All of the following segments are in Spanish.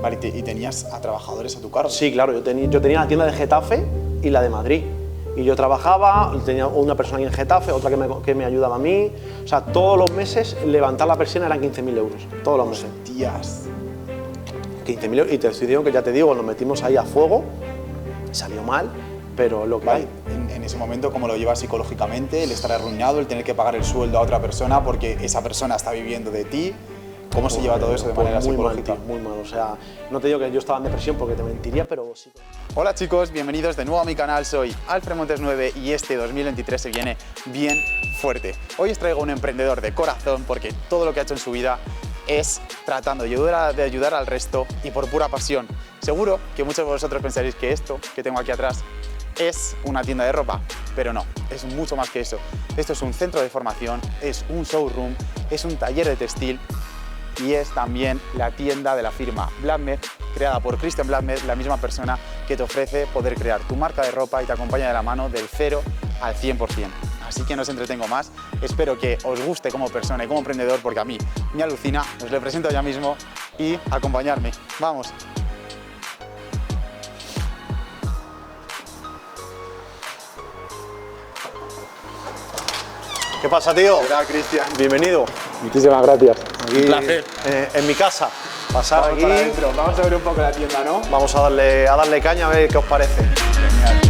Vale, ¿y tenías a trabajadores a tu cargo? Sí, claro, yo tenía la tienda de Getafe y la de Madrid. Y yo trabajaba, tenía una persona aquí en Getafe, otra que me ayudaba a mí. O sea, todos los meses levantar la persiana eran 15.000 euros, todos los meses. Tías. 15.000 euros, y te estoy diciendo que ya te digo, nos metimos ahí a fuego, salió mal, pero lo que hay. En ese momento, ¿cómo lo llevas psicológicamente? El estar arruinado, el tener que pagar el sueldo a otra persona porque esa persona está viviendo de ti. ¿Cómo se lleva todo eso de manera muy psicológica? Mal, tío, muy mal, o sea, no te digo que yo estaba en depresión porque te mentiría, pero sí. Hola chicos, bienvenidos de nuevo a mi canal, soy Alfred Montes 9 y este 2023 se viene bien fuerte. Hoy os traigo un emprendedor de corazón porque todo lo que ha hecho en su vida es tratando de ayudar al resto y por pura pasión. Seguro que muchos de vosotros pensaréis que esto que tengo aquí atrás es una tienda de ropa, pero no, es mucho más que eso. Esto es un centro de formación, es un showroom, es un taller de textil y es también la tienda de la firma Bladmed, creada por Christian Bladmed, la misma persona que te ofrece poder crear tu marca de ropa y te acompaña de la mano del 0 al 100%. Así que no os entretengo más, espero que os guste como persona y como emprendedor porque a mí me alucina, os lo presento ya mismo y acompañarme. ¡Vamos! ¿Qué pasa, tío? Hola, Cristian. Bienvenido. Muchísimas gracias. Aquí, Un placer. En mi casa. Pasar Vamos aquí. para adentro. Vamos a ver un poco la tienda, ¿no? Vamos a darle caña a ver qué os parece. Genial.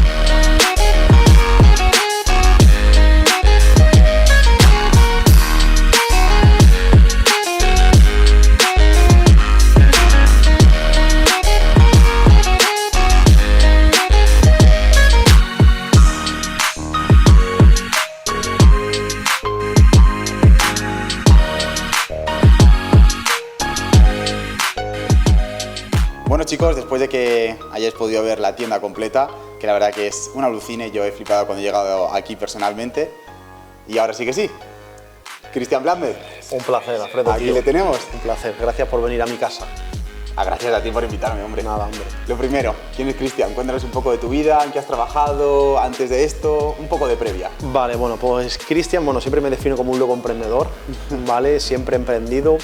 Bueno chicos, después de que hayáis podido ver la tienda completa, que la verdad que es un alucine, yo he flipado cuando he llegado aquí personalmente, y ahora sí que sí, Christian Bladmed. Un placer, Alfredo. Aquí tío. le tenemos. Un placer, gracias por venir a mi casa. Gracias a ti por invitarme, hombre. Nada, hombre. Lo primero, ¿quién es Christian? Cuéntanos un poco de tu vida, en qué has trabajado, antes de esto, un poco de previa. Vale, bueno, pues Christian, siempre me defino como un loco emprendedor, ¿vale? Siempre he emprendido.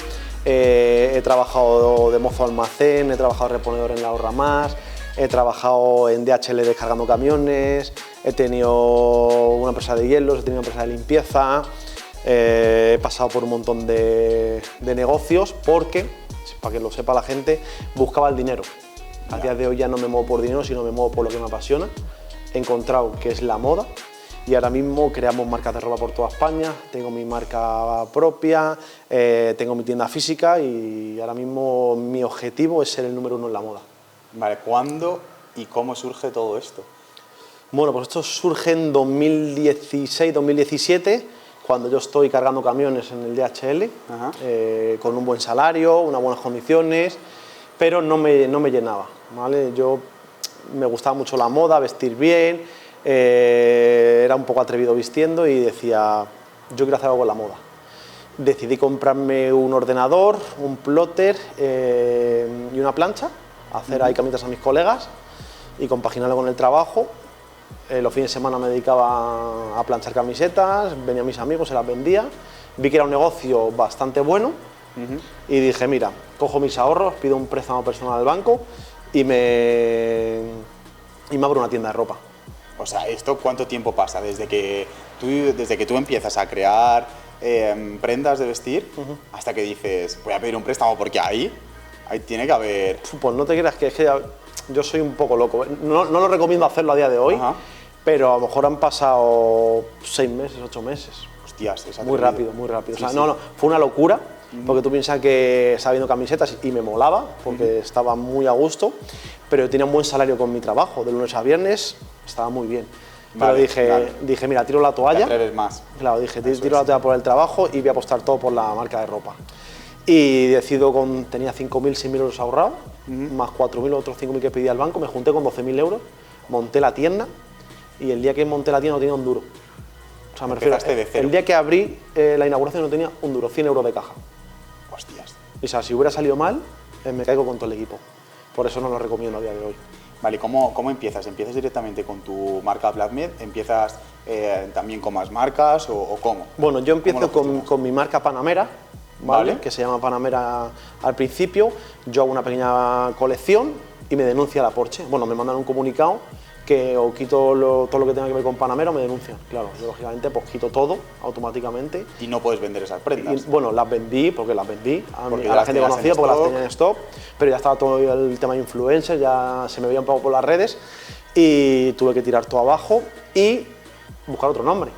He trabajado de mozo almacén, he trabajado de reponedor en la Ahorra Más, he trabajado en DHL descargando camiones, he tenido una empresa de hielos, he tenido una empresa de limpieza, he pasado por un montón de negocios porque, para que lo sepa la gente, buscaba el dinero. A día de hoy ya no me muevo por dinero, sino me muevo por lo que me apasiona. He encontrado que es la moda. Y ahora mismo creamos marcas de ropa por toda España, tengo mi marca propia, tengo mi tienda física y ahora mismo mi objetivo es ser el número 1 en la moda. Vale, ¿cuándo y cómo surge todo esto? Bueno, pues esto surge en 2016-2017, cuando yo estoy cargando camiones en el DHL, con un buen salario, unas buenas condiciones, pero no me llenaba, ¿vale? Yo me gustaba mucho la moda, vestir bien. Era un poco atrevido vistiendo y decía, yo quiero hacer algo con la moda. Decidí comprarme un ordenador, un plotter y una plancha, hacer ahí camisetas a mis colegas y compaginarlo con el trabajo. Los fines de semana me dedicaba a planchar camisetas, venían mis amigos, se las vendía. Vi que era un negocio bastante bueno y dije, mira, cojo mis ahorros, pido un préstamo personal al banco y me abro una tienda de ropa. O sea, ¿esto cuánto tiempo pasa? Desde que tú empiezas a crear prendas de vestir hasta que dices, voy a pedir un préstamo porque ahí tiene que haber... Pues no te creas que es que yo soy un poco loco. No lo recomiendo hacerlo a día de hoy, pero a lo mejor han pasado 6 meses, 8 meses. Hostias, es muy rápido, muy rápido. Sí, o sea, sí. Fue una locura, porque tú piensas que estaba viendo camisetas y me molaba, porque estaba muy a gusto, pero yo tenía un buen salario con mi trabajo, de lunes a viernes, estaba muy bien. Vale, pero dije, mira, tiro la toalla. Te atreves más. Claro, dije, tiro la toalla por el trabajo y voy a apostar todo por la marca de ropa. Y decido, tenía 5.000, 6.000 euros ahorrados, más 4.000, otros 5.000 que pedía al banco, me junté con 12.000 euros, monté la tienda y el día que monté la tienda no tenía un duro. O sea, me refiero, el día que abrí la inauguración no tenía un duro, 100 euros de caja. Hostias. Y o sea, si hubiera salido mal, me caigo con todo el equipo. Por eso no lo recomiendo a día de hoy. Vale, ¿cómo empiezas? ¿Empiezas directamente con tu marca Bladmed? ¿Empiezas también con más marcas o cómo? Bueno, yo empiezo con mi marca Panamera, ¿vale? Que se llama Panamera al principio. Yo hago una pequeña colección y me denuncia la Porsche. Bueno, me mandan un comunicado que o quito todo lo que tenga que ver con Panamera o me denuncian. Claro, yo lógicamente pues quito todo automáticamente. Y no puedes vender esas prendas. Y, bueno, las vendí porque las vendí a la gente conocida porque las tenía en stock, pero ya estaba todo el tema de influencer, ya se me veía un poco por las redes y tuve que tirar todo abajo y buscar otro nombre.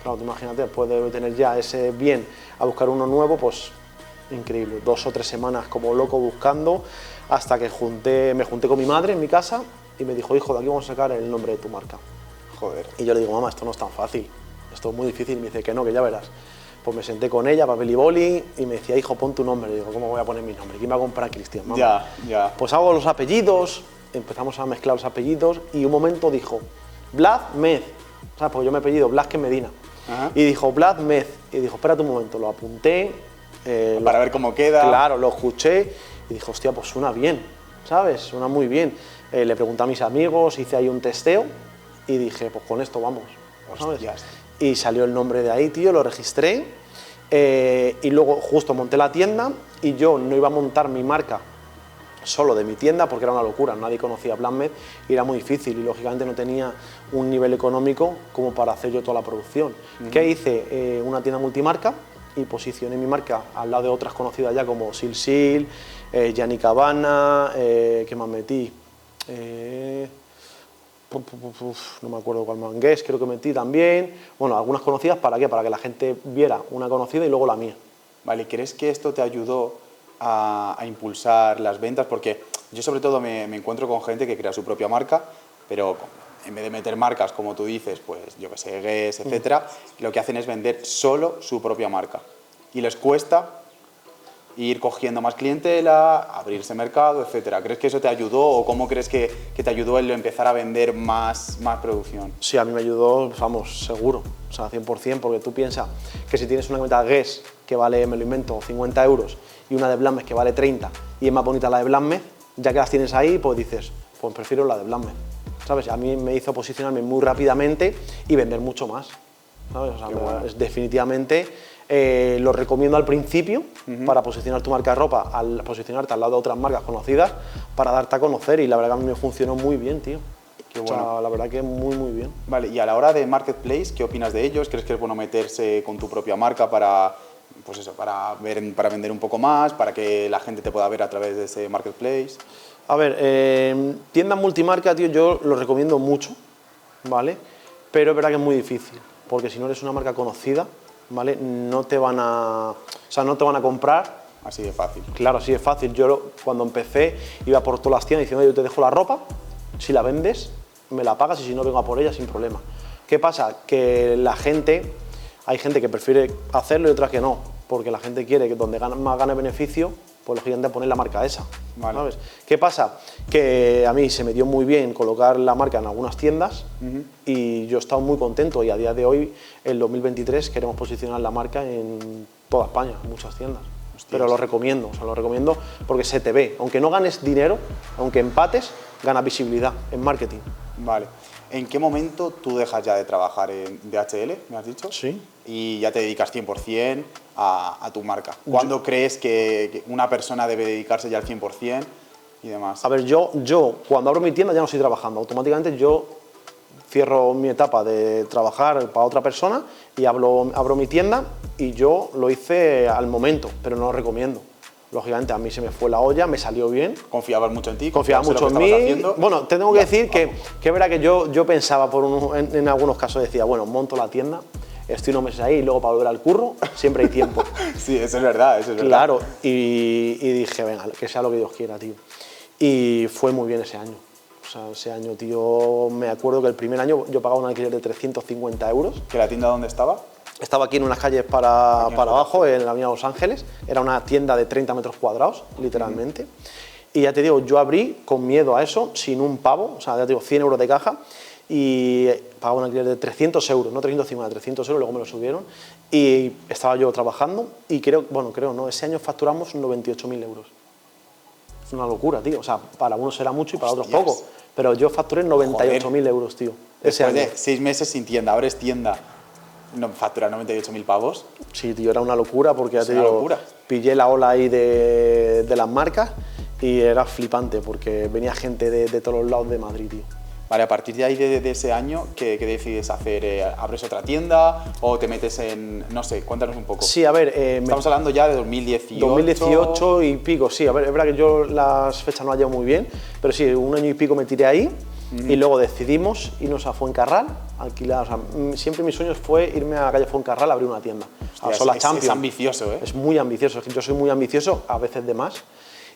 Claro, tú imagínate, después de tener ya ese bien a buscar uno nuevo, pues increíble. 2 o 3 semanas como loco buscando hasta que me junté con mi madre en mi casa y me dijo, hijo, de aquí vamos a sacar el nombre de tu marca. Joder. Y yo le digo, mamá, esto no es tan fácil, esto es muy difícil. Y me dice que no, que ya verás. Pues me senté con ella, papel y boli, y me decía, hijo, pon tu nombre. Y digo, ¿cómo voy a poner mi nombre? ¿Quién va a comprar Cristian, mamá? Ya. Pues hago los apellidos, empezamos a mezclar los apellidos y un momento dijo, Vlad Mez, ¿sabes? Porque yo me he apellido Blasque Medina. Ajá. Y dijo, Vlad Mez. Y dijo, espérate un momento, lo apunté. Para ver cómo queda. Claro, lo escuché y dijo, hostia, pues suena bien, ¿sabes? Suena muy bien. Le pregunté a mis amigos, hice ahí un testeo y dije, pues con esto vamos, ¿sabes? Hostias. Y salió el nombre de ahí, tío, lo registré y luego justo monté la tienda y yo no iba a montar mi marca solo de mi tienda porque era una locura, nadie conocía PlanMed y era muy difícil y lógicamente no tenía un nivel económico como para hacer yo toda la producción. ¿Qué hice? Una tienda multimarca y posicioné mi marca al lado de otras conocidas ya como Sil, Gianni Cabana, ¿qué más metí? No me acuerdo cuál más, Guess creo que metí también. Bueno, algunas conocidas, ¿para qué? Para que la gente viera una conocida y luego la mía. Vale, ¿crees que esto te ayudó a impulsar las ventas? Porque yo sobre todo me encuentro con gente que crea su propia marca, pero en vez de meter marcas, como tú dices, pues yo que sé, Guess, etcétera, lo que hacen es vender solo su propia marca. Y les cuesta ir cogiendo más clientela, abrirse mercado, etcétera. ¿Crees que eso te ayudó o cómo crees que te ayudó el empezar a vender más producción? Sí, a mí me ayudó, vamos, seguro, o sea, 100%, porque tú piensas que si tienes una camiseta Guess que vale, me lo invento, 50 euros y una de Blanmed que vale 30 y es más bonita la de Blanmed, ya que las tienes ahí, pues dices, pues prefiero la de Blanmed, ¿sabes? A mí me hizo posicionarme muy rápidamente y vender mucho más, ¿sabes? O sea, bueno. definitivamente lo recomiendo al principio para posicionar tu marca de ropa, al posicionarte al lado de otras marcas conocidas para darte a conocer y la verdad que a mí me funcionó muy bien, tío. Qué bueno. O sea, la verdad que muy bien. Vale, y a la hora de marketplace, ¿qué opinas de ellos? ¿Crees que es bueno meterse con tu propia marca para, pues eso, para vender un poco más, para que la gente te pueda ver a través de ese marketplace? A ver, tiendas multimarca, tío, yo lo recomiendo mucho, ¿vale? Pero es verdad que es muy difícil, porque si no eres una marca conocida, ¿vale? No te van a comprar. Así de fácil. Claro, así de fácil. Yo cuando empecé iba por todas las tiendas diciendo, yo te dejo la ropa, si la vendes, me la pagas y si no vengo a por ella sin problema. ¿Qué pasa? Que hay gente que prefiere hacerlo y otras que no, porque la gente quiere que donde más gane beneficio, pues lógicamente poner la marca esa. Vale. ¿Sabes? ¿Qué pasa? Que a mí se me dio muy bien colocar la marca en algunas tiendas y yo he estado muy contento y a día de hoy, en 2023, queremos posicionar la marca en toda España, en muchas tiendas. Hostias. Pero lo recomiendo, o sea, lo recomiendo porque se te ve. Aunque no ganes dinero, aunque empates, ganas visibilidad en marketing. Vale. ¿En qué momento tú dejas ya de trabajar en DHL, me has dicho? Sí. Y ya te dedicas 100% a tu marca. ¿Cuándo crees que una persona debe dedicarse ya al 100% y demás? A ver, yo cuando abro mi tienda ya no estoy trabajando. Automáticamente yo cierro mi etapa de trabajar para otra persona y abro mi tienda y yo lo hice al momento, pero no lo recomiendo. Lógicamente a mí se me fue la olla, me salió bien. ¿Confiabas mucho en ti? Confiaba mucho en mí. Bueno, te tengo que decir que es verdad que yo pensaba en algunos casos, decía, bueno, monto la tienda, estoy unos meses ahí y luego para volver al curro siempre hay tiempo. Sí, eso es verdad, eso es verdad. Claro, y dije, venga, que sea lo que Dios quiera, tío. Y fue muy bien ese año. O sea, ese año, tío, me acuerdo que el primer año yo pagaba un alquiler de 350 euros. ¿Que la tienda dónde estaba? Estaba aquí en unas calles para abajo, en la avenida Los Ángeles. Era una tienda de 30 metros cuadrados, literalmente. Y ya te digo, yo abrí con miedo a eso, sin un pavo, o sea, ya te digo, 100 euros de caja. Y pagaba un alquiler de 300 euros, no 350, 300 euros, luego me lo subieron. Y estaba yo trabajando y ese año facturamos 98.000 euros. Es una locura, tío. O sea, para unos será mucho y para otros poco. Pero yo facturé 98.000 euros, tío. Ese Después año. de 6 meses sin tienda, abres tienda. facturar 98.000 pavos. Sí, tío, era una locura porque ya Es te una digo, locura. pillé la ola ahí de las marcas y era flipante porque venía gente de todos los lados de Madrid, tío. Vale, a partir de ahí, de ese año, ¿qué decides hacer? ¿Abres otra tienda o te metes en...? No sé, cuéntanos un poco. Sí, a ver... Estamos hablando ya de 2018. 2018 y pico, sí. A ver, es verdad que yo las fechas no las llevo muy bien, pero sí, un año y pico me tiré ahí y luego decidimos irnos a Fuencarral, alquilar. O sea, siempre mi sueño fue irme a la calle Fuencarral a abrir una tienda. Hostia, son las Champions. Es ambicioso, ¿eh? Es muy ambicioso, es que yo soy muy ambicioso, a veces de más.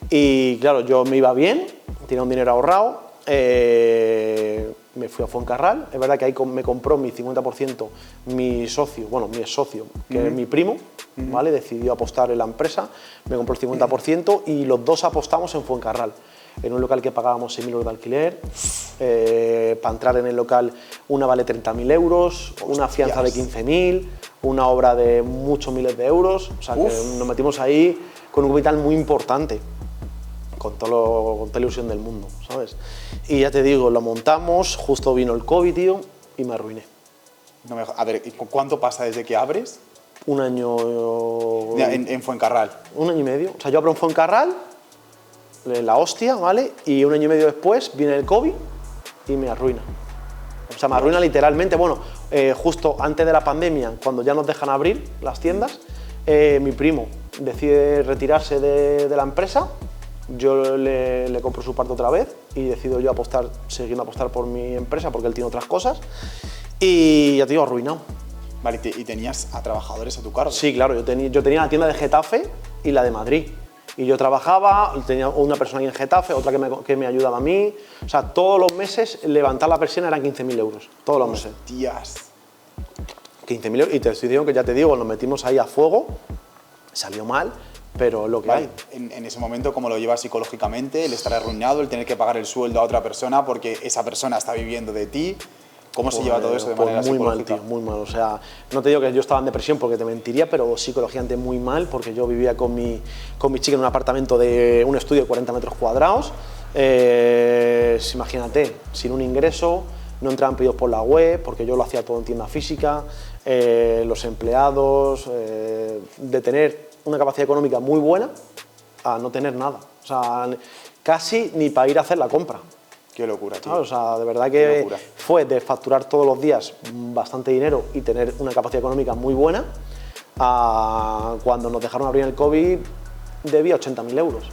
Y claro, yo me iba bien, tenía un dinero ahorrado, me fui a Fuencarral. Es verdad que ahí me compró mi 50% mi socio, bueno, mi ex socio, que es mi primo, ¿vale? Decidió apostar en la empresa, me compró el 50% y los dos apostamos en Fuencarral, en un local que pagábamos 6.000 euros de alquiler. Para entrar en el local una vale 30.000 euros, una fianza de 15.000, una obra de muchos miles de euros. O sea, que nos metimos ahí con un capital muy importante, con toda la ilusión del mundo, ¿sabes? Y ya te digo, lo montamos, justo vino el COVID, tío, y me arruiné. A ver, ¿cuánto pasa desde que abres? Un año... En Fuencarral. Un año y medio. O sea, yo abro en Fuencarral, la hostia, ¿vale? Y un año y medio después viene el COVID y me arruina. O sea, me arruina literalmente. Bueno, justo antes de la pandemia, cuando ya nos dejan abrir las tiendas, mi primo decide retirarse de la empresa. Yo le compro su parte otra vez y decido yo seguir apostar por mi empresa porque él tiene otras cosas y ya te digo, arruinado. Vale, ¿y tenías a trabajadores a tu cargo? Sí, claro, yo tenía la tienda de Getafe y la de Madrid. Y yo trabajaba, tenía una persona ahí en Getafe, otra que me ayudaba a mí. O sea, todos los meses levantar la persiana eran 15.000 euros, todos los meses. Hostias. 15.000 euros, y te estoy diciendo que ya te digo, nos metimos ahí a fuego, salió mal, pero lo que hay. En ese momento, ¿cómo lo llevas psicológicamente? El estar arruinado, el tener que pagar el sueldo a otra persona porque esa persona está viviendo de ti. ¿Cómo se lleva todo eso de manera muy psicológica? mal, tío, muy mal. O sea, no te digo que yo estaba en depresión porque te mentiría, pero psicológicamente muy mal porque yo vivía con mi chica en un apartamento de un estudio de 40 metros cuadrados. Imagínate, sin un ingreso, no entraban pedidos por la web porque yo lo hacía todo en tienda física, los empleados, de tener una capacidad económica muy buena a no tener nada. O sea, casi ni para ir a hacer la compra. Qué locura, tío. O sea, de verdad que fue de facturar todos los días bastante dinero y tener una capacidad económica muy buena a cuando nos dejaron abrir el COVID debía 80.000 euros.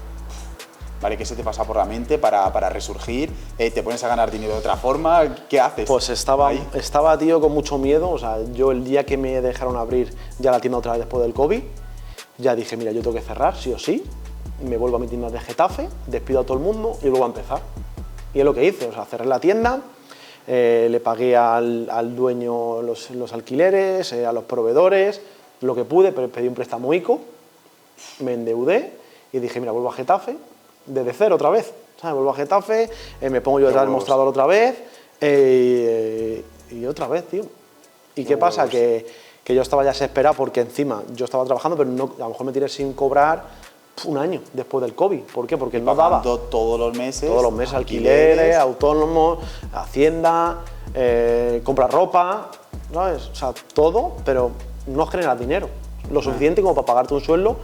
Vale, ¿qué se te pasa por la mente para resurgir? ¿Te pones a ganar dinero de otra forma? ¿Qué haces? Pues estaba, tío, con mucho miedo. O sea, yo el día que me dejaron abrir ya la tienda otra vez después del COVID, ya dije, mira, yo tengo que cerrar, sí o sí. Me vuelvo a mi tienda de Getafe, despido a todo el mundo y luego a empezar. Y es lo que hice, o sea, cerré la tienda, le pagué al dueño los alquileres, a los proveedores, lo que pude, pero pedí un préstamo ICO, me endeudé y dije, mira, vuelvo a Getafe, desde cero otra vez, ¿sabes? Vuelvo a Getafe, me pongo yo detrás del mostrador otra vez y otra vez, tío. ¿Y qué pasa? Que yo estaba ya desesperado porque encima yo estaba trabajando, pero no, a lo mejor me tiré sin cobrar un año después del COVID. ¿Por qué? Porque no daba. Todos los meses. Todos los meses, alquileres, autónomos, hacienda, comprar ropa, ¿sabes? O sea, todo, pero no generas dinero. Lo suficiente como para pagarte un sueldo,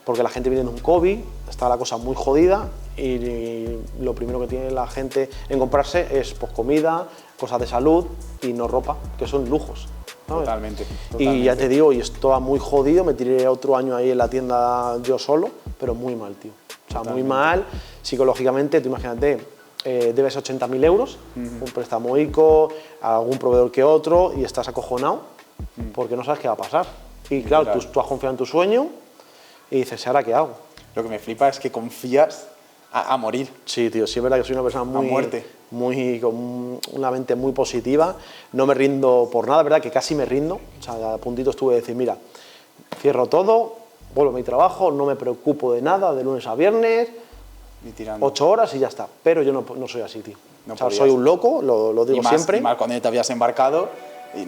porque la gente viene en un COVID, está la cosa muy jodida y lo primero que tiene la gente en comprarse es pues, comida, cosas de salud y no ropa, que son lujos. Totalmente. Y ya te digo, y estaba muy jodido, me tiré otro año ahí en la tienda yo solo, pero muy mal, tío. O sea, muy mal, psicológicamente, tú imagínate, debes 80.000 euros, un préstamo ICO, a algún proveedor que otro, y estás acojonado porque no sabes qué va a pasar. Y claro, tú has confiado en tu sueño y dices, ¿ahora qué hago? Lo que me flipa es que confías a morir. Sí, tío, sí es verdad que soy una persona con una mente muy positiva, no me rindo por nada, verdad que casi me rindo, o sea, a puntito estuve de decir, mira, cierro todo, vuelvo a mi trabajo, no me preocupo de nada, de lunes a viernes, 8 horas y ya está, pero yo no soy así, tío. O sea, soy un loco, lo digo siempre. Y más cuando te habías embarcado.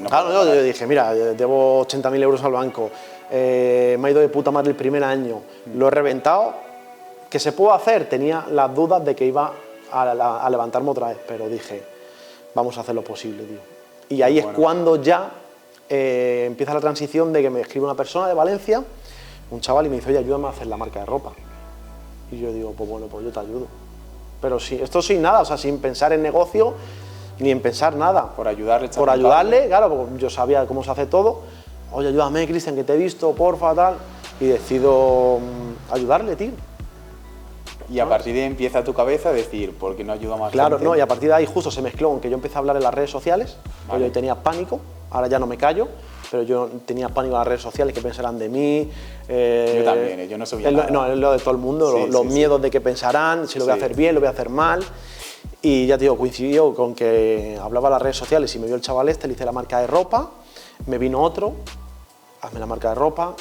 Claro, yo dije, mira, debo 80.000 euros al banco, me ha ido de puta madre el primer año, lo he reventado. ¿Qué se puede hacer? Tenía las dudas de que iba a levantarme otra vez, pero dije, vamos a hacer lo posible, tío. Y ahí es cuando ya empieza la transición de que me escribe una persona de Valencia, un chaval, y me dice, oye, ayúdame a hacer la marca de ropa. Y yo digo, pues bueno, pues yo te ayudo. Pero sí, esto sin nada, o sea, sin pensar en negocio, ni en pensar nada. Por ayudarle. Por ayudarle, claro, porque yo sabía cómo se hace todo. Oye, ayúdame, Cristian, que te he visto, porfa, tal. Y decido ayudarle, tío. Y a partir de ahí empieza tu cabeza a decir, ¿por qué no ayuda más Claro, gente? no, y a partir de ahí justo se mezcló, aunque yo empecé a hablar en las redes sociales, Vale. yo tenía pánico, ahora ya no me callo, pero yo tenía pánico en las redes sociales, que pensarán de mí. Yo también, yo no sabía nada. No, es lo de todo el mundo, Sí, los sí, miedos de qué pensarán, si lo voy a hacer bien, lo voy a hacer mal. Y ya te digo, coincidió con que hablaba en las redes sociales y me vio el chaval este, le hice la marca de ropa, me vino otro, hazme la marca de ropa,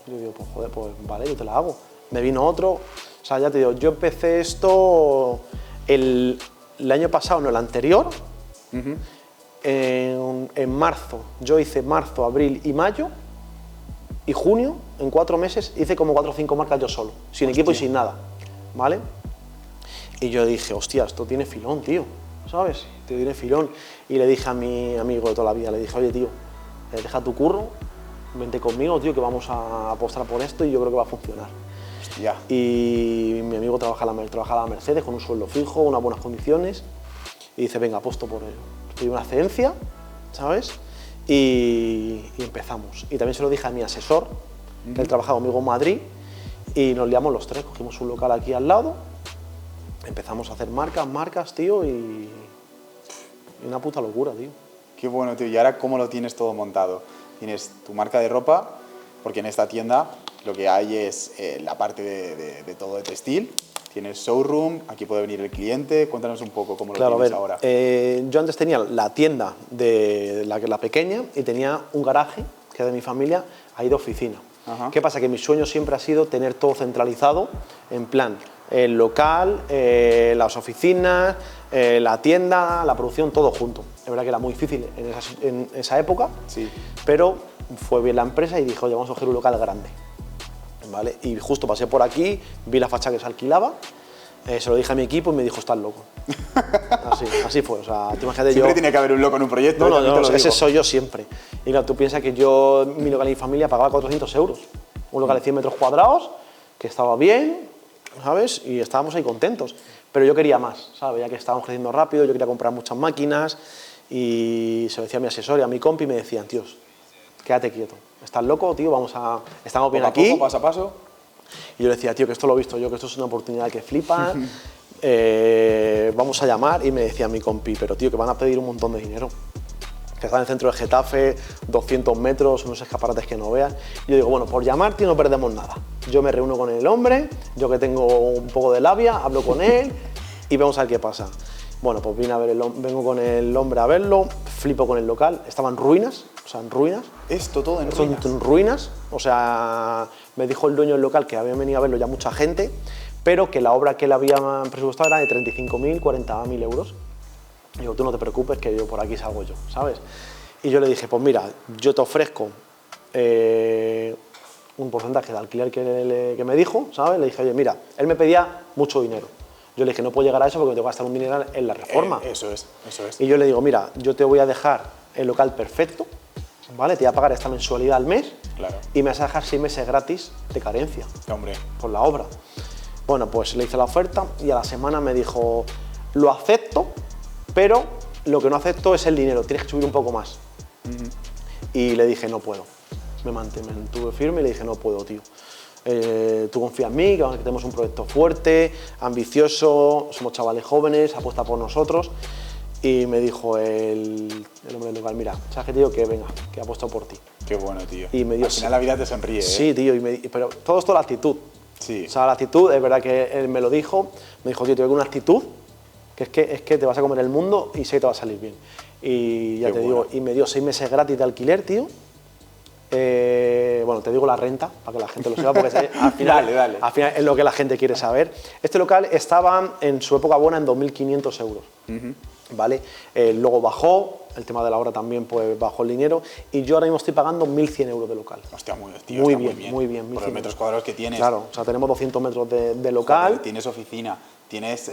y yo digo, pues joder, pues vale, yo te la hago. Me vino otro, o sea, ya te digo, yo empecé esto el año pasado, no, el anterior, en marzo, yo hice marzo, abril y mayo, y junio, en 4 meses, hice como 4 o 5 marcas yo solo, sin equipo y sin nada, ¿vale? Y yo dije, hostia, esto tiene filón, tío, ¿sabes? Tiene filón. Y le dije a mi amigo de toda la vida, le dije, oye, tío, deja tu curro, vente conmigo, tío, que vamos a apostar por esto y yo creo que va a funcionar. Hostia. Y mi amigo trabaja en la Mercedes con un sueldo fijo, unas buenas condiciones, y dice, venga, apuesto por ello. Estoy una excedencia, ¿sabes? Y empezamos. Y también se lo dije a mi asesor, que él trabaja conmigo en Madrid, y nos liamos los tres, cogimos un local aquí al lado, empezamos a hacer marcas, tío, y una puta locura, tío. Qué bueno, tío. ¿Y ahora cómo lo tienes todo montado? Tienes tu marca de ropa, porque en esta tienda lo que hay es la parte de todo de textil. Tienes showroom, aquí puede venir el cliente. Cuéntanos un poco cómo lo tienes ahora. Yo antes tenía la tienda de la pequeña y tenía un garaje, que es de mi familia, ahí de oficina. Ajá. ¿Qué pasa? Que mi sueño siempre ha sido tener todo centralizado, en plan, el local, las oficinas, la tienda, la producción, todo junto. Es verdad que era muy difícil en esa época, Sí. pero fue bien la empresa y dijo, oye, vamos a coger un local grande. ¿Vale? Y justo pasé por aquí, vi la fachada que se alquilaba, se lo dije a mi equipo y me dijo, estás loco. Así fue, o sea, tú imagínate Siempre yo... tiene que haber un loco en un proyecto. No, ese soy yo siempre. Y claro, tú piensas que yo, mi local y mi familia pagaba 400 euros. Un local de 100 metros cuadrados, que estaba bien, ¿sabes? Y estábamos ahí contentos. Pero yo quería más, ¿sabes? Ya que estábamos creciendo rápido, yo quería comprar muchas máquinas y se lo decía a mi asesor y a mi compi y me decían, tíos, quédate quieto. ¿Estás loco, tío? Estamos bien aquí. Poco, paso a paso. Y yo le decía, tío, que esto lo he visto yo, que esto es una oportunidad que flipa, vamos a llamar. Y me decía mi compi, pero tío, que van a pedir un montón de dinero. Que está en el centro de Getafe, 200 metros, unos escaparates que no veas. Y yo digo, bueno, por llamar, tío, no perdemos nada. Yo me reúno con el hombre, yo que tengo un poco de labia, hablo con él y vamos a ver qué pasa. Bueno, pues vengo con el hombre a verlo, flipo con el local, estaba en ruinas, o sea, en ruinas. Esto todo en ruinas. En ruinas, o sea, me dijo el dueño del local que había venido a verlo ya mucha gente, pero que la obra que le habían presupuestado era de 35.000, 40.000 euros. Y digo, tú no te preocupes, que yo por aquí salgo yo, ¿sabes? Y yo le dije, pues mira, yo te ofrezco un porcentaje de alquiler que me dijo, ¿sabes? Le dije, oye, mira, él me pedía mucho dinero. Yo le dije, no puedo llegar a eso porque me tengo que gastar un dinero en la reforma. Eso es. Y yo le digo, mira, yo te voy a dejar el local perfecto, ¿vale? Te voy a pagar esta mensualidad al mes, Claro. y me vas a dejar 6 meses gratis de carencia Hombre. por la obra. Bueno, pues le hice la oferta y a la semana me dijo, lo acepto, pero lo que no acepto es el dinero, tienes que subir un poco más. Y le dije, no puedo. Me mantuve firme y le dije, no puedo, tío. Tú confía en mí, que tenemos un proyecto fuerte, ambicioso, somos chavales jóvenes, apuesta por nosotros. Y me dijo el hombre del local, mira, ¿sabes qué te digo? Que venga, que apuesto por ti. Qué bueno, tío. Y me dio Al final la vida te sonríe, ¿eh? Sí, tío, pero todo esto la actitud. Sí. O sea, la actitud, es verdad que él me lo dijo, me dijo, tío, tengo una actitud, que es que te vas a comer el mundo y sé que te va a salir bien. Y ya Qué te bueno. digo, y me dio 6 meses gratis de alquiler, tío. Bueno, te digo la renta, para que la gente lo sepa, porque al final, Dale. al final es lo que la gente quiere saber. Este local estaba en su época buena en 2.500 euros, ¿vale? Luego bajó, el tema de la obra también pues bajó el dinero, y yo ahora mismo estoy pagando 1.100 euros de local. Hostia, tío, Muy está bien, muy bien. Por los metros cuadrados que tienes. Claro, o sea, tenemos 200 metros de local. Joder, tienes oficina, tienes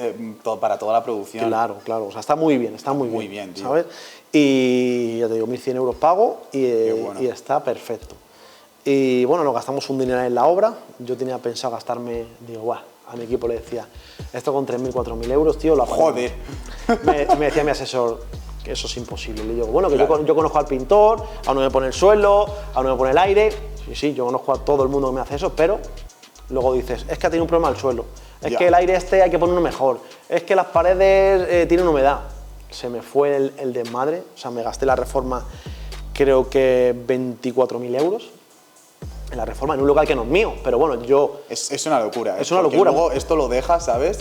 para toda la producción. Claro, claro, o sea, está muy bien, Muy bien, tío. ¿sabes? Y ya te digo, 1.100 euros pago bueno. y está perfecto. Y bueno, nos gastamos un dinero en la obra. Yo tenía pensado gastarme, digo, guau, a mi equipo le decía, esto con 3.000, 4.000 euros, tío, lo apagamos. Joder. Me decía mi asesor que eso es imposible. Le digo, bueno, que yo conozco al pintor, a uno me pone el suelo, a uno me pone el aire. Sí, yo conozco a todo el mundo que me hace eso, pero luego dices, es que ha tenido un problema el suelo, es que el aire hay que ponerlo mejor, es que las paredes tienen humedad. Se me fue el desmadre, o sea, me gasté la reforma, creo que 24.000 euros. En la reforma, en un local que no es mío, pero bueno, yo... Es una locura. Es una locura. Luego esto lo deja, ¿sabes?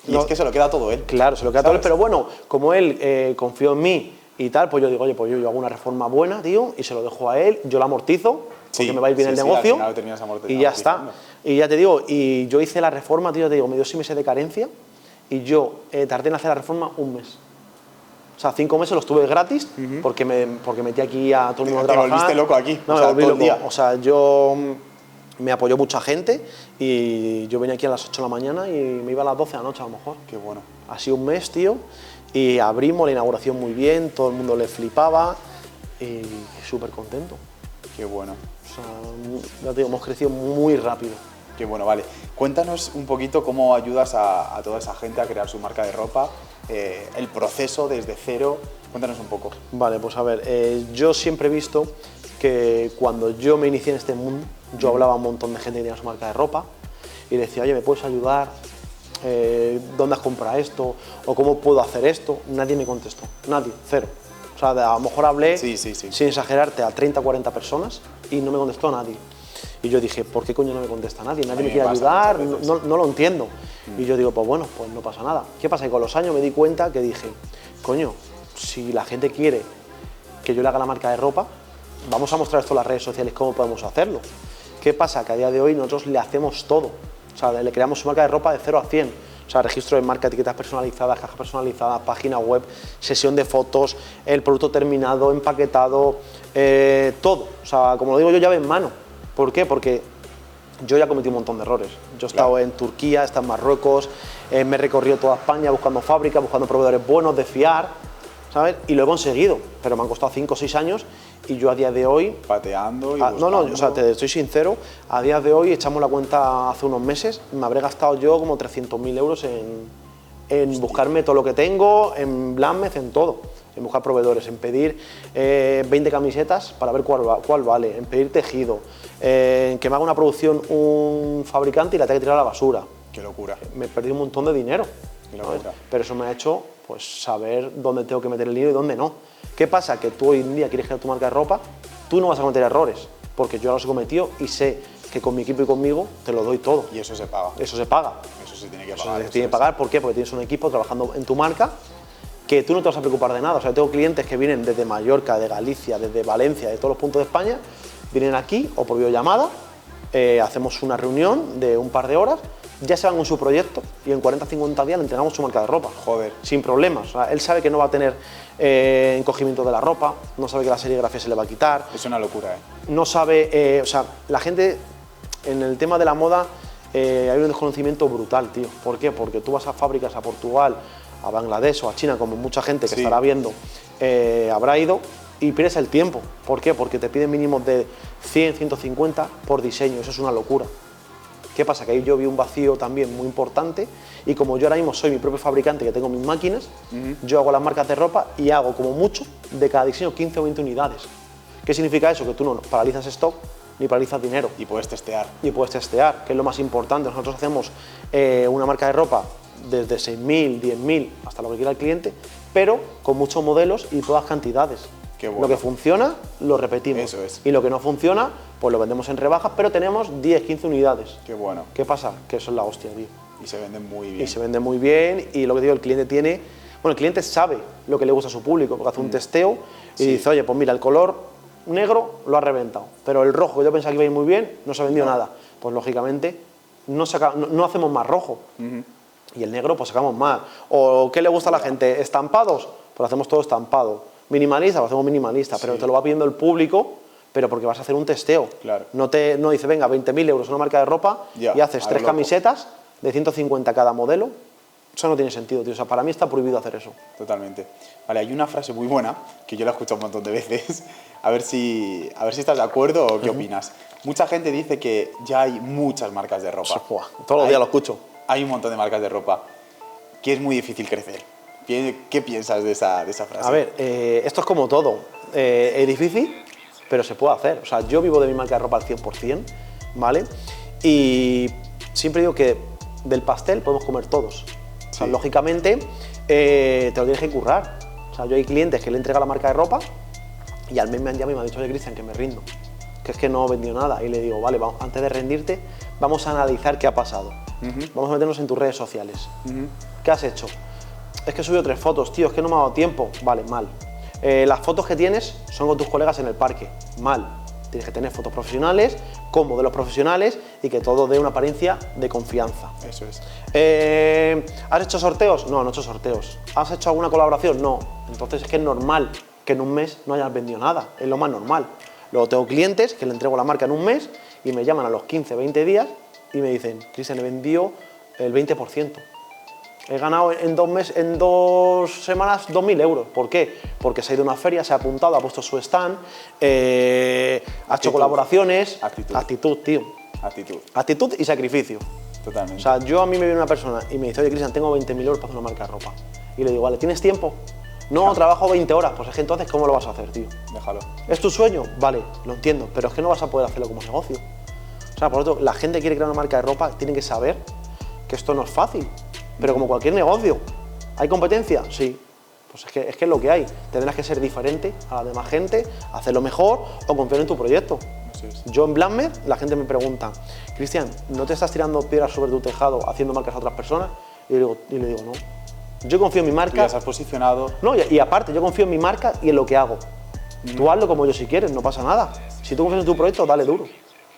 Y no, es que se lo queda todo él. Claro, se lo queda todo él, pero bueno, como él confió en mí y tal, pues yo digo, oye, pues yo hago una reforma buena, tío, y se lo dejo a él, yo la amortizo, porque me va a ir bien el negocio, y ya está. Y ya te digo, y yo hice la reforma, tío, te digo, me dio 6 meses de carencia, y yo tardé en hacer la reforma un mes. O sea, 5 meses los tuve gratis, porque metí aquí a todo el mundo a trabajar. Te volviste loco aquí, no, o sea, me volví todo loco. el día. O sea, yo... Me apoyó mucha gente y yo venía aquí a las 8 de la mañana y me iba a las 12 de la noche a lo mejor. Qué bueno. Así un mes, tío, y abrimos la inauguración muy bien, todo el mundo le flipaba y súper contento. Qué bueno. O sea, ya te digo, hemos crecido muy rápido. Qué bueno, vale. Cuéntanos un poquito cómo ayudas a toda esa gente a crear su marca de ropa, el proceso desde cero. Cuéntanos un poco. Vale, pues a ver, yo siempre he visto que cuando yo me inicié en este mundo, yo hablaba a un montón de gente que tenía su marca de ropa y decía, oye, ¿me puedes ayudar? ¿Dónde has comprado esto? ¿O cómo puedo hacer esto? Nadie me contestó, nadie, cero. O sea, a lo mejor hablé, sin exagerarte, a 30 o 40 personas y no me contestó nadie. Y yo dije, ¿por qué coño no me contesta nadie? Nadie me quiere ayudar, no lo entiendo. Y yo digo, pues bueno, pues no pasa nada. ¿Qué pasa? Que con los años me di cuenta que dije, coño, si la gente quiere que yo le haga la marca de ropa, vamos a mostrar esto en las redes sociales, cómo podemos hacerlo. ¿Qué pasa? Que a día de hoy nosotros le hacemos todo. O sea, le creamos su marca de ropa de 0 a 100. O sea, registro de marca, etiquetas personalizadas, cajas personalizadas, página web, sesión de fotos, el producto terminado, empaquetado, todo. O sea, como lo digo yo, llave en mano. ¿Por qué? Porque yo ya cometí un montón de errores. Yo he estado en Turquía, he estado en Marruecos, me he recorrido toda España buscando fábricas, buscando proveedores buenos, de fiar, ¿sabes? Y lo he conseguido, pero me han costado 5 o 6 años y yo a día de hoy... Pateando y buscando. No, o sea, te estoy sincero, a día de hoy, echamos la cuenta hace unos meses, me habré gastado yo como 300.000 euros en buscarme todo lo que tengo, en Blammez, en todo. En buscar proveedores, en pedir 20 camisetas para ver cuál vale, en pedir tejido, en que me haga una producción un fabricante y la tenga que tirar a la basura. Qué locura. Me perdí un montón de dinero. Qué locura. Pero eso me ha hecho pues, saber dónde tengo que meter el dinero y dónde no. ¿Qué pasa? Que tú hoy en día quieres crear tu marca de ropa, tú no vas a cometer errores, porque yo ya los he cometido y sé que con mi equipo y conmigo te lo doy todo. Y eso se paga. Eso se paga. Eso se tiene que pagar. Eso se tiene que pagar, ¿por qué? Porque tienes un equipo trabajando en tu marca que tú no te vas a preocupar de nada. O sea, tengo clientes que vienen desde Mallorca, de Galicia, desde Valencia, de todos los puntos de España, vienen aquí o por videollamada, hacemos una reunión de un par de horas, ya se van con su proyecto y en 40-50 días le entregamos su marca de ropa. Joder. Sin problemas. O sea, él sabe que no va a tener encogimiento de la ropa, no sabe que la serigrafía se le va a quitar. Es una locura, No sabe, o sea, la gente en el tema de la moda hay un desconocimiento brutal, tío. ¿Por qué? Porque tú vas a fábricas a Portugal, a Bangladesh o a China, como mucha gente que estará viendo habrá ido, y pierdes el tiempo. ¿Por qué? Porque te piden mínimos de 100, 150 por diseño, eso es una locura. ¿Qué pasa? Que ahí yo vi un vacío también muy importante y como yo ahora mismo soy mi propio fabricante, que tengo mis máquinas, yo hago las marcas de ropa y hago como mucho de cada diseño 15 o 20 unidades. ¿Qué significa eso? Que tú no paralizas stock ni paralizas dinero. Y puedes testear. Y puedes testear, que es lo más importante. Nosotros hacemos una marca de ropa desde 6.000, 10.000 hasta lo que quiera el cliente, pero con muchos modelos y todas cantidades. Qué bueno. Lo que funciona, lo repetimos. Eso es. Y lo que no funciona, pues lo vendemos en rebajas, pero tenemos 10, 15 unidades. Qué bueno. ¿Qué pasa? Que eso es la hostia, tío. Y se venden muy bien. Y se vende muy bien y lo que digo, el cliente tiene... Bueno, el cliente sabe lo que le gusta a su público, porque hace un testeo y dice, oye, pues mira, el color negro lo ha reventado, pero el rojo, que yo pensaba que iba a ir muy bien, no se ha vendido nada. Pues lógicamente no hacemos más rojo. Y el negro, pues sacamos más. ¿O qué le gusta a la gente? ¿Estampados? Pues hacemos todo estampado. ¿Minimalista? Pues hacemos minimalista, pero te lo va pidiendo el público, pero porque vas a hacer un testeo. Claro. No dice, venga, 20.000 euros una marca de ropa y haces 3 camisetas de 150 cada modelo, eso no tiene sentido, tío. O sea, para mí está prohibido hacer eso. Totalmente. Vale, hay una frase muy buena, que yo la he escuchado un montón de veces, a ver si estás de acuerdo o qué opinas. Mucha gente dice que ya hay muchas marcas de ropa. Buah, todos los días lo escucho. Hay un montón de marcas de ropa, que es muy difícil crecer. ¿Qué piensas de esa frase? A ver, esto es como todo. Es difícil, pero se puede hacer. O sea, yo vivo de mi marca de ropa al 100%, ¿vale? Y siempre digo que del pastel podemos comer todos. O sea, Sí. lógicamente, te lo tienes que currar. O sea, yo hay clientes que le entrega la marca de ropa y al mes me han llamado y me han dicho, oye, Cristian, que me rindo, que es que no he vendido nada. Y le digo, vale, vamos, antes de rendirte, vamos a analizar qué ha pasado. Vamos a meternos en tus redes sociales. ¿Qué has hecho? Es que he subido 3 fotos, tío, es que no me ha dado tiempo. Vale, mal. Las fotos que tienes son con tus colegas en el parque. Mal. Tienes que tener fotos profesionales, con modelos profesionales y que todo dé una apariencia de confianza. Eso es. ¿Has hecho sorteos? No, no he hecho sorteos. ¿Has hecho alguna colaboración? No. Entonces es que es normal que en un mes no hayas vendido nada. Es lo más normal. Luego tengo clientes que le entrego la marca en un mes y me llaman a los 15, 20 días y me dicen, Cristian, he vendido el 20%. He ganado en 2 semanas 2.000 euros. ¿Por qué? Porque se ha ido a una feria, se ha apuntado, ha puesto su stand, ha hecho colaboraciones. Actitud, tío. Actitud. Actitud y sacrificio. Totalmente. O sea, a mí me viene una persona y me dice, oye, Cristian, tengo 20.000 euros para hacer una marca de ropa. Y le digo, vale, ¿tienes tiempo? No, trabajo 20 horas. Pues es que entonces, ¿cómo lo vas a hacer, tío? Déjalo. ¿Es tu sueño? Vale, lo entiendo, pero es que no vas a poder hacerlo como negocio. O sea, por otro, la gente que quiere crear una marca de ropa tiene que saber que esto no es fácil. Pero como cualquier negocio, ¿hay competencia? Sí. Pues es que es lo que hay. Tendrás que ser diferente a la demás gente, hacerlo mejor o confiar en tu proyecto. Eso es. Yo en Blackmed, la gente me pregunta, Cristian, ¿no te estás tirando piedras sobre tu tejado haciendo marcas a otras personas? Y le digo, no. Yo confío en mi Tú marca. ya se has posicionado. No, y aparte, yo confío en mi marca y en lo que hago. Tú hazlo como yo si quieres, no pasa nada. Si tú confías en tu proyecto, dale duro.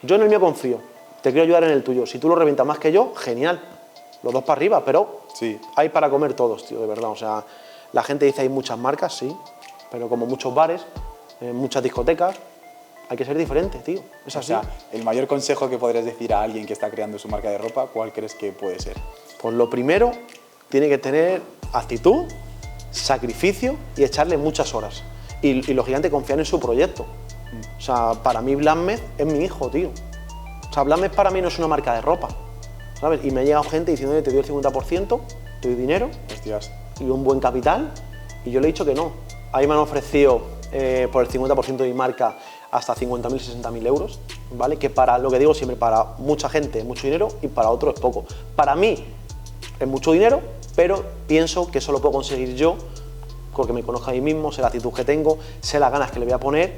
Yo en el mío confío, te quiero ayudar en el tuyo. Si tú lo revientas más que yo, genial. Los dos para arriba, pero Sí. hay para comer todos, tío, de verdad. O sea, la gente dice hay muchas marcas, sí, pero como muchos bares, muchas discotecas, hay que ser diferente, tío. Es O así. sea, el mayor consejo que podrías decir a alguien que está creando su marca de ropa, ¿cuál crees que puede ser? Pues lo primero, tiene que tener actitud, sacrificio y echarle muchas horas. Y lógicamente confiar en su proyecto. O sea, para mí Blackmed es mi hijo, tío. O sea, Blackmed para mí no es una marca de ropa, ¿sabes? Y me ha llegado gente diciendo, oye, te doy el 50%, te doy dinero Hostias. y un buen capital, y yo le he dicho que no. Ahí me han ofrecido por el 50% de mi marca hasta 50.000, 60.000 euros, ¿vale? Que para, lo que digo siempre, para mucha gente es mucho dinero y para otros es poco. Para mí es mucho dinero, pero pienso que eso lo puedo conseguir yo, porque me conozco a mí mismo, sé la actitud que tengo, sé las ganas que le voy a poner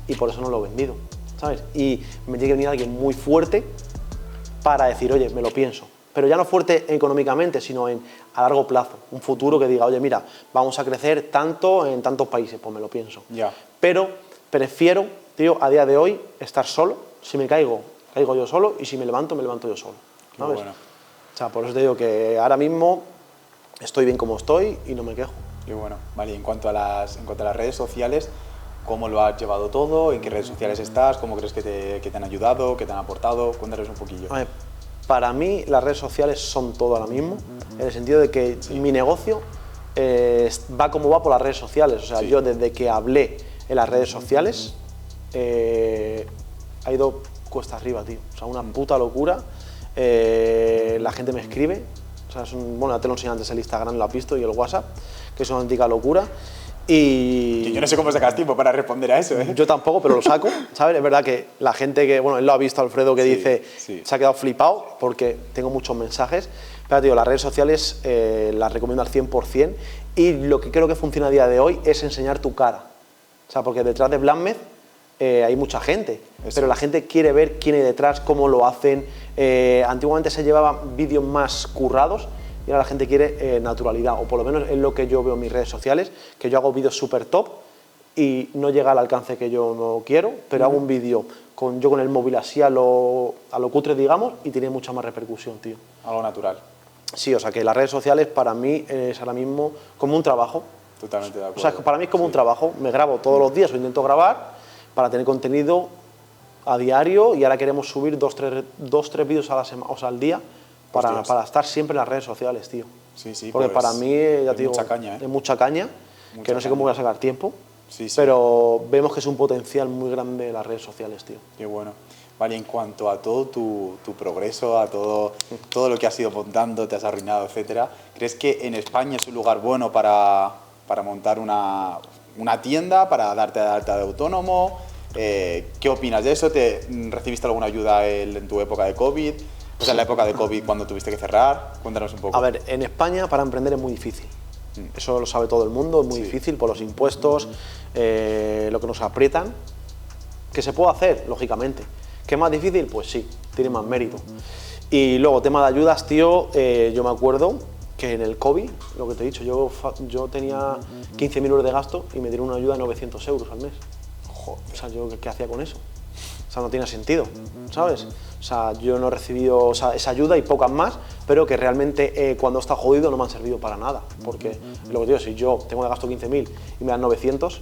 y por eso no lo he vendido, ¿sabes? Y me tiene que venir alguien muy fuerte para decir, oye, me lo pienso. Pero ya no fuerte económicamente, sino a largo plazo. Un futuro que diga, oye, mira, vamos a crecer tanto en tantos países, pues me lo pienso. Ya. Pero prefiero, tío, a día de hoy, estar solo. Si me caigo, caigo yo solo, y si me levanto yo solo. Muy ¿Sabes? bueno. O sea, por eso te digo que ahora mismo estoy bien como estoy y no me quejo. Qué bueno. Vale, y en cuanto a las redes sociales, ¿cómo lo has llevado todo? ¿En qué redes sociales estás? ¿Cómo crees que te han ayudado? ¿Qué te han aportado? Cuéntanos un poquillo. A ver, para mí las redes sociales son todo ahora mismo, en el sentido de que mi negocio va como va por las redes sociales. O sea, Sí. yo desde que hablé en las redes sociales ha ido cuesta arriba, tío. O sea, una puta locura. La gente me escribe. O sea, bueno, ya te lo enseñé antes el Instagram, lo has visto, y el WhatsApp, que es una auténtica locura. Que yo no sé cómo sacas tiempo para responder a eso, ¿eh? Yo tampoco, pero lo saco, ¿sabes? Es verdad que la gente que, bueno, él lo ha visto, Alfredo, que Sí, dice, sí. se ha quedado flipado porque tengo muchos mensajes. Pero, tío, las redes sociales las recomiendo al 100% y lo que creo que funciona a día de hoy es enseñar tu cara. O sea, porque detrás de Blackmed hay mucha gente, pero la gente quiere ver quién hay detrás, cómo lo hacen. Antiguamente se llevaban vídeos más currados y ahora la gente quiere naturalidad, o por lo menos es lo que yo veo en mis redes sociales, que yo hago vídeos súper top y no llega al alcance que yo no quiero, pero hago un vídeo yo con el móvil así a lo cutre, digamos, y tiene mucha más repercusión, tío. Algo natural. Sí, o sea que las redes sociales para mí es ahora mismo como un trabajo. Totalmente de O acuerdo. sea, para mí es como Sí. un trabajo. Me grabo todos los días o intento grabar para tener contenido a diario y ahora queremos subir dos, tres vídeos a la semana, o sea, al día para estar siempre en las redes sociales, tío. Sí, sí, porque pues, para mí, ya te digo, mucha caña, ¿eh? es mucha caña, que no sé cómo voy a sacar tiempo, Sí, sí. pero vemos que es un potencial muy grande las redes sociales, tío. Qué bueno. Vale, en cuanto a todo tu progreso, a todo lo que has ido montando, te has arruinado, etcétera, ¿crees que en España es un lugar bueno para montar una tienda, para darte de alta de autónomo? ¿Qué opinas de eso? ¿Recibiste alguna ayuda en tu época de COVID? O sea, en la época de COVID cuando tuviste que cerrar. Cuéntanos un poco. A ver, en España para emprender es muy difícil. Eso lo sabe todo el mundo, es muy difícil por los impuestos, lo que nos aprietan. Que se puede hacer, lógicamente. ¿Qué es más difícil? Pues sí, tiene más mérito. Y luego, tema de ayudas, tío, yo me acuerdo que en el COVID, lo que te he dicho, yo tenía 15.000 euros de gasto y me dieron una ayuda de 900 euros al mes. Joder. O sea, ¿yo qué hacía con eso? O sea, no tiene sentido, ¿sabes? O sea, yo no he recibido esa ayuda y pocas más, pero que realmente cuando está jodido no me han servido para nada. Porque, lo que digo, si yo tengo de gasto 15.000 y me dan 900,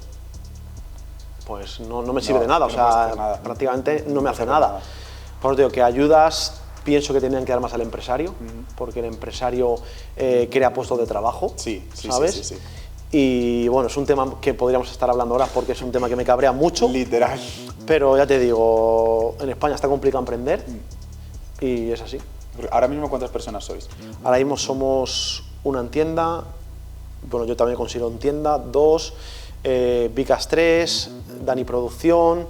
pues no me sirve de nada. O sea, prácticamente no me hace nada. Por eso digo que ayudas pienso que tendrían que dar más al empresario, porque el empresario crea puestos de trabajo, ¿sabes? Sí. Y bueno, es un tema que podríamos estar hablando ahora porque es un tema que me cabrea mucho. Literal. Pero ya te digo, en España está complicado emprender y es así. Ahora mismo, ¿cuántas personas sois? Ahora mismo somos una en tienda, bueno, yo también considero en tienda, 2, Vicas 3, Dani Producción,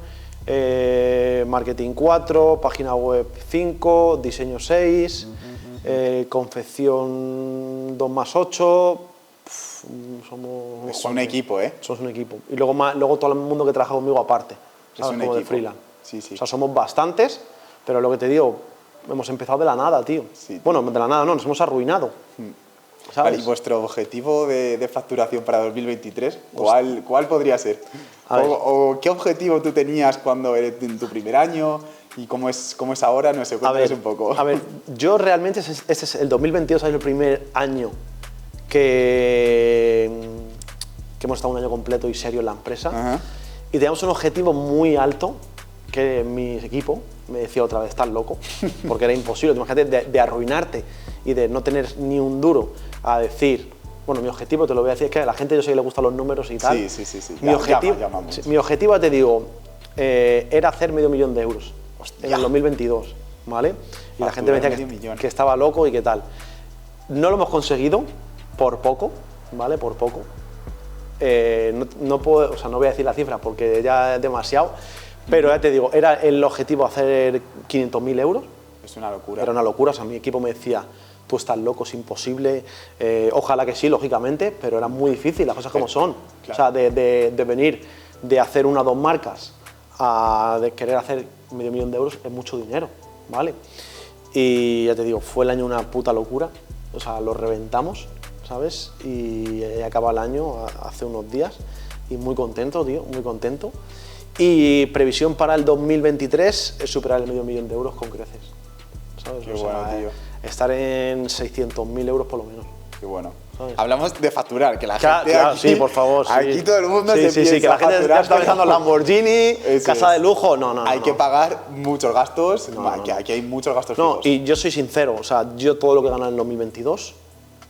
Marketing 4, Página Web 5, Diseño 6, Confección 2 más 8... Somos es un equipo, ¿eh? Somos un equipo. Y luego todo el mundo que trabaja conmigo aparte, ¿sabes? Es un como equipo. de freelance. Sí, sí. O sea, somos bastantes, pero lo que te digo, hemos empezado de la nada, tío. Sí, tío. Bueno, de la nada no, nos hemos arruinado. ¿Sabes? Vale, ¿y vuestro objetivo de facturación para 2023? ¿Cuál podría ser? ¿O qué objetivo tú tenías cuando en tu primer año? ¿Y cómo es ahora? No sé, cuéntanos un poco. A ver, yo realmente, este es el 2022, es el primer año que hemos estado un año completo y serio en la empresa. Y teníamos un objetivo muy alto, que mi equipo me decía otra vez, estás loco, porque era imposible. Imagínate de arruinarte y de no tener ni un duro a decir, bueno, mi objetivo, te lo voy a decir, es que a la gente yo sé que le gustan los números y tal. Sí. Mi objetivo, te digo, era hacer $500.000 de euros. Hostia. En el 2022, ¿vale? Y la gente me decía que estaba loco y qué tal. No lo hemos conseguido, por poco, ¿vale? Por poco. No puedo, o sea, no voy a decir la cifra porque ya es demasiado, pero ya te digo, era el objetivo hacer 500.000 euros. Es una locura. Era una locura, o sea, mi equipo me decía, tú estás loco, es imposible, ojalá que sí, lógicamente, pero era muy difícil, las cosas como son. Claro. O sea, de venir de hacer 1 o 2 marcas a de querer hacer $500.000 de euros es mucho dinero, ¿vale? Y ya te digo, fue el año una puta locura, o sea, lo reventamos, ¿sabes? Y acaba el año hace unos días y muy contento, tío, muy contento. Y previsión para el 2023 es superar el $500.000 de euros con creces, ¿sabes? Qué bueno, tío. Estar en 600.000 euros por lo menos. Qué bueno. ¿Sabes? Hablamos de facturar, que la gente claro, aquí, sí, por favor, sí. Aquí todo el mundo se piensa que la gente ya está pensando en Lamborghini, casa de lujo, no. Hay que pagar muchos gastos, aquí hay muchos gastos fijos. Y yo soy sincero, o sea, yo todo lo que he ganado en el 2022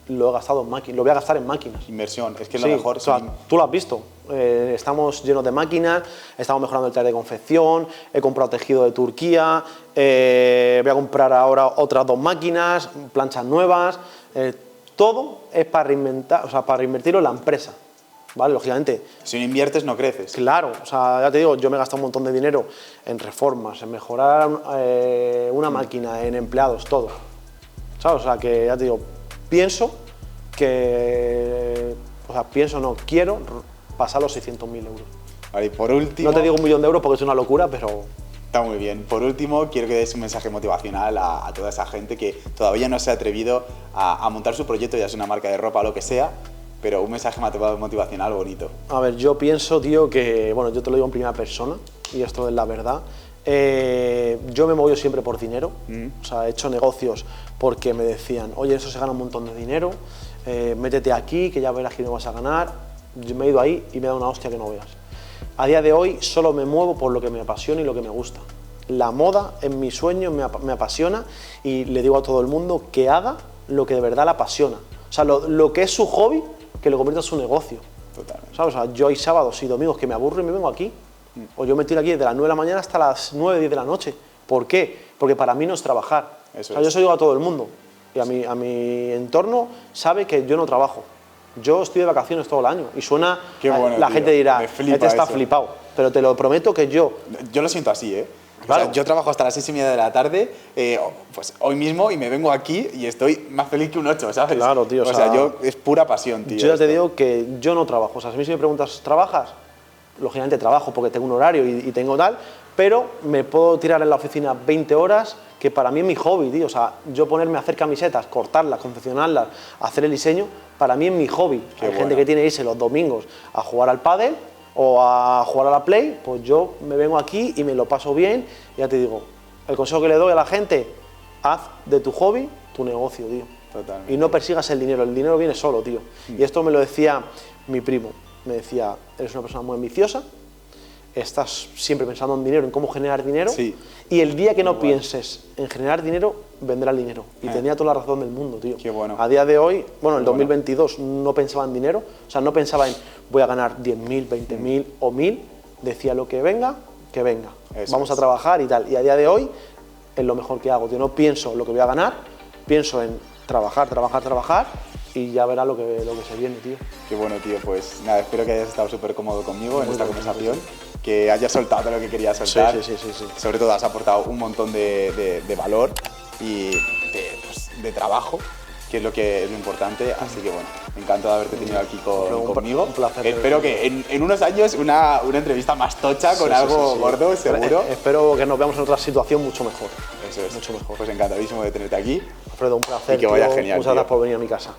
lo he gastado en máquinas, lo voy a gastar en máquinas. Inversión, es que es lo mejor. O sea, tú lo has visto, estamos llenos de máquinas, estamos mejorando el taller de confección, he comprado tejido de Turquía, voy a comprar ahora otras 2 máquinas, planchas nuevas, todo es para reinventar, o sea, para reinvertirlo en la empresa, ¿vale? Lógicamente. Si no inviertes no creces. Claro, o sea, ya te digo, yo me he gastado un montón de dinero en reformas, en mejorar una máquina, en empleados, todo, ¿sabes? O sea, que ya te digo, quiero pasar los 600.000 euros. Vale, y por último... No te digo $1.000.000 de euros porque es una locura, pero... Está muy bien. Por último, quiero que des un mensaje motivacional a toda esa gente que todavía no se ha atrevido a montar su proyecto, ya sea una marca de ropa o lo que sea, pero un mensaje motivacional bonito. A ver, yo pienso, tío, que... Bueno, yo te lo digo en primera persona, y esto es la verdad. Yo me movido siempre por dinero, o sea, he hecho negocios porque me decían, oye, eso se gana un montón de dinero, métete aquí, que ya verás que no vas a ganar. Yo me he ido ahí y me he dado una hostia que no veas. A día de hoy solo me muevo por lo que me apasiona y lo que me gusta. la moda es mi sueño, me apasiona y le digo a todo el mundo que haga lo que de verdad le apasiona. O sea, lo que es su hobby, que lo convierta en su negocio. Totalmente. ¿Sabes? O sea, yo hay sábados y domingos que me aburro y me vengo aquí. O yo me tiro aquí desde las 9 de la mañana hasta las 9, 10 de la noche. ¿Por qué? Porque para mí no es trabajar. Eso o sea, yo es. se lo digo a todo el mundo. Y a mi entorno sabe que yo no trabajo. Yo estoy de vacaciones todo el año. Y suena, Qué bueno, la tío. gente dirá, Me flipa este está eso. flipado. Pero te lo prometo que yo... Yo lo siento así, ¿eh? Claro. O sea, yo trabajo hasta las 6:30 de la tarde, pues hoy mismo, y me vengo aquí y estoy más feliz que un 8, ¿sabes? Claro, tío, O sea, yo es pura pasión, tío. Yo ya te esto. digo que yo no trabajo. O sea, si a mí me preguntas, ¿trabajas? Lógicamente trabajo porque tengo un horario y tengo tal, pero me puedo tirar en la oficina 20 horas, que para mí es mi hobby, tío. O sea, yo ponerme a hacer camisetas, cortarlas, confeccionarlas, hacer el diseño, para mí es mi hobby. Qué Hay gente bueno. que tiene que irse los domingos a jugar al pádel o a jugar a la Play, pues yo me vengo aquí y me lo paso bien. Y ya te digo, el consejo que le doy a la gente, haz de tu hobby tu negocio, tío. Totalmente. Y no persigas el dinero viene solo, tío. Y esto me lo decía mi primo, me decía, eres una persona muy ambiciosa, estás siempre pensando en dinero, en cómo generar dinero, Sí. y el día que no Igual. pienses en generar dinero, vendrá el dinero. Y tenía toda la razón del mundo, tío. Qué bueno. A día de hoy, bueno, en Qué bueno. 2022 no pensaba en dinero, o sea, no pensaba en voy a ganar 10.000, 20.000 o 1.000, decía lo que venga, Eso vamos a es. trabajar y tal. Y a día de hoy es lo mejor que hago, tío. No pienso lo que voy a ganar, pienso en trabajar y ya verás lo que se viene, tío. Qué bueno, tío. Pues nada, espero que hayas estado súper cómodo conmigo en esta conversación, que hayas soltado todo lo que querías soltar. Sí. Sobre todo has aportado un montón de valor y de trabajo, que es lo importante. Así que bueno, encantado de haberte tenido aquí conmigo. Un placer. Espero que en unos años una entrevista más tocha con algo gordo, seguro. Espero que nos veamos en otra situación mucho mejor. Eso es. Mucho mejor. Pues encantadísimo de tenerte aquí. Alfredo, un placer. Y que vaya tío. genial, Muchas tío. gracias por venir a mi casa.